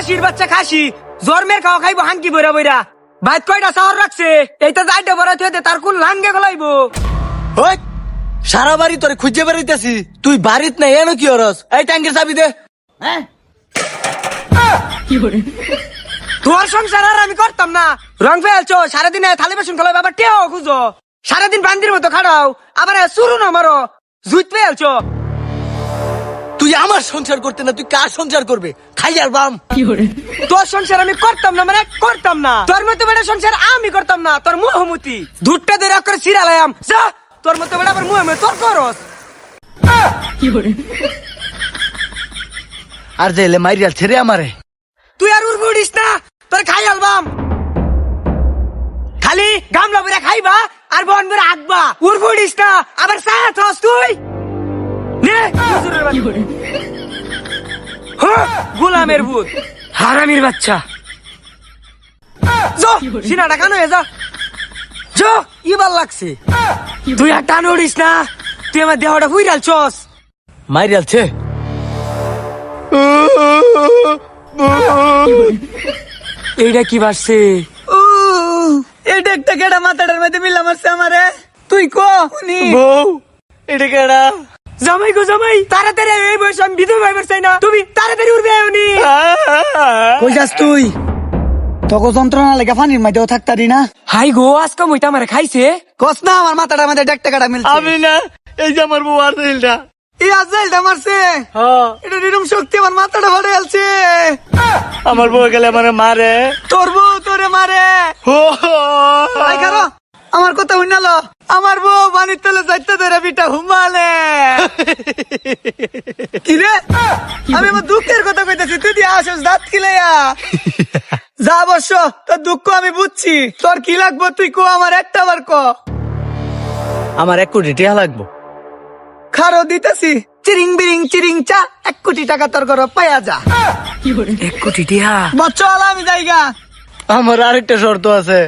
খাসির বাচ্চা খাসি জন্মের খাওয়া খাইবো হাঙ্কি বইরা বইরা ভাই কয়টা শহর রাখছে এইটা যাইতে বড় তুই তার কোন লাঙ্গে গলাইবো ওই সারা বাড়ি তোরে খুঁজে বেড়াইতেছি তুই বাড়িত নাই এনো কি হরস এই ট্যাঙ্কের চাবি দে তোর সংসার আর আমি করতাম না রং ফেলছো সারাদিন থালি বাসন খোলাই বাবা টেও খুঁজো সারাদিন বান্দির মতো খাড়াও আবার শুরু না মারো জুইত ফেলছো তুই আমার সংসার করতে না তুই কার সংসার করবে খাই আর বাম তোর সংসার আমি করতাম না মানে করতাম না তোর মতো বেড়া সংসার আমি করতাম না তোর মুহমতি দুধটা ধরে করে সিরালাম যা তোর মতো বেড়া আবার মুহে তোর করস আর যাইলে মাইরিয়াল ছেড়ে আমারে তুই আর উড়বি উড়িস না তোর খাই আলবাম খালি গামলা বেড়া খাইবা আর বন বেড়া আঁকবা উড়বি উড়িস না আবার সায়া থস তুই নে গোলামের ভূত হারামির বাচ্চা সিনাটা কানো যা যো ইবার লাগছে তুই আর টান উড়িস না তুই আমার দেহটা হুইরাল চস মাইরিয়াল ছে এইটা কি বাসছে এটা একটা কেডা মাথাটার মধ্যে মিলা মারছে আমারে তুই কো উনি বউ এটা কেডা জামাই গো জামাই তাড়াতাড়ি এই বয়স আমি বিধবা ভাইবার চাই না তুমি তাড়াতাড়ি উঠবে উনি কই যাস তুই তোকে যন্ত্রণা লেগে পানির মধ্যেও থাকতারি না হাই গো আজকে মইটা আমারে খাইছে কস না আমার মাথাটার মধ্যে একটা কেডা মিলছে আমি না এই যে আমার বউ আজেলটা এই আজেলটা মারছে এটা এরকম শক্তি আমার মাথাটা ফাটে গেলছে আমার বউ গেলে আমারে মারে তোর বউ তোরে মারে আই খারো আমার কথা শুনালো আমার বউ পানির তলে যাইতে ধরে বিটা হুমালে কি রে আমি আমার দুঃখের কথা কইতেছি তুই দিয়ে আসস দাঁত খিলাইয়া যা অবশ্য তোর দুঃখ আমি বুঝছি তোর কি লাগবো তুই কো আমার একটা বার ক আমার 1 কোটি টাকা লাগবো খারো দিতেছি চিরিং বিরিং চিরিং চা 1 কোটি টাকা তোর ঘর পাইয়া যা 1 কোটি টিয়া বচ্চল আমি যাইগা আমার আরেকটা শর্ত আছে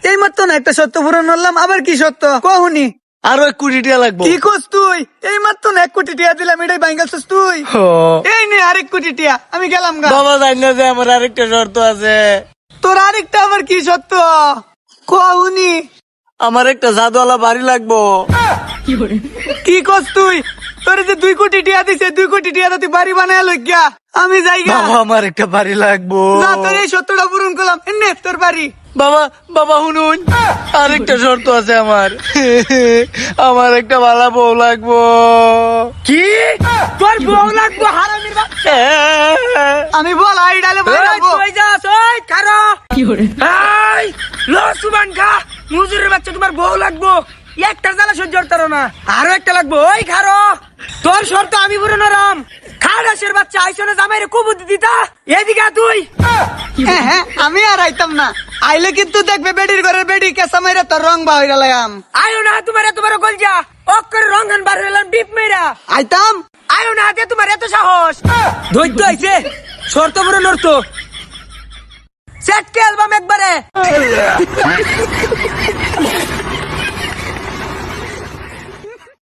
এই মাত্র না একটা শর্ত পূরণ করলাম আবার কি শর্ত কহুনি আরো 1 কোটি টাকা লাগবে কি কস তুই এই মাত্র না 1 কোটি টাকা দিলাম এটাই বাইঙ্গালছিস তুই এই নে আর 1 কোটি টাকা আমি গেলাম গা বাবা জানি না যে আমার আরেকটা শর্ত আছে তোর আরেকটা আবার কি শর্ত কহুনি আমার একটা জাদুওয়ালা বাড়ি লাগবো কি কস তুই তোর যে 2 কোটি টাকা দিছে 2 কোটি টাকা তুই বাড়ি বানায় লইগা আমি যাইগা বাবা আমার একটা বাড়ি লাগবো না তোর এই শর্তটা পূরণ করলাম এনে তোর বাড়ি বাবা বাবা শুনুন আরেকটা শর্ত আছে আমার আমার একটা ভালো বউ লাগবো কি তোর বউ লাগবো হারামির বাচ্চা আমি বল আই ডালে বলবো তুই যাস ওই খারো কি করে এই লো সুবান খা মুজুরের বাচ্চা তোমার বউ লাগবো একটা জ্বালা সহ্য করতে না আরো একটা লাগবো ওই খারো তোর শর্ত আমি পূরণ রাম খাড়াসের বাচ্চা আইসনে জামাইরে কুবুদ্ধি দিতা এদিকে তুই হ্যাঁ আমি আর আইতাম না আইলে কিন্তু দেখবে বেডির ঘরের বেডি কেসা মাইরা তোর রং বা হইরা লাগাম আয়ো না তোমার এত বড় গলজা অক্কর রংহান বার হইলাম ডিপ মেরা আইতাম আয়ো না হাতে তোমার এত সাহস ধৈর্য আইছে শর্ত পূরণ করতো সেট কে অ্যালবাম একবারে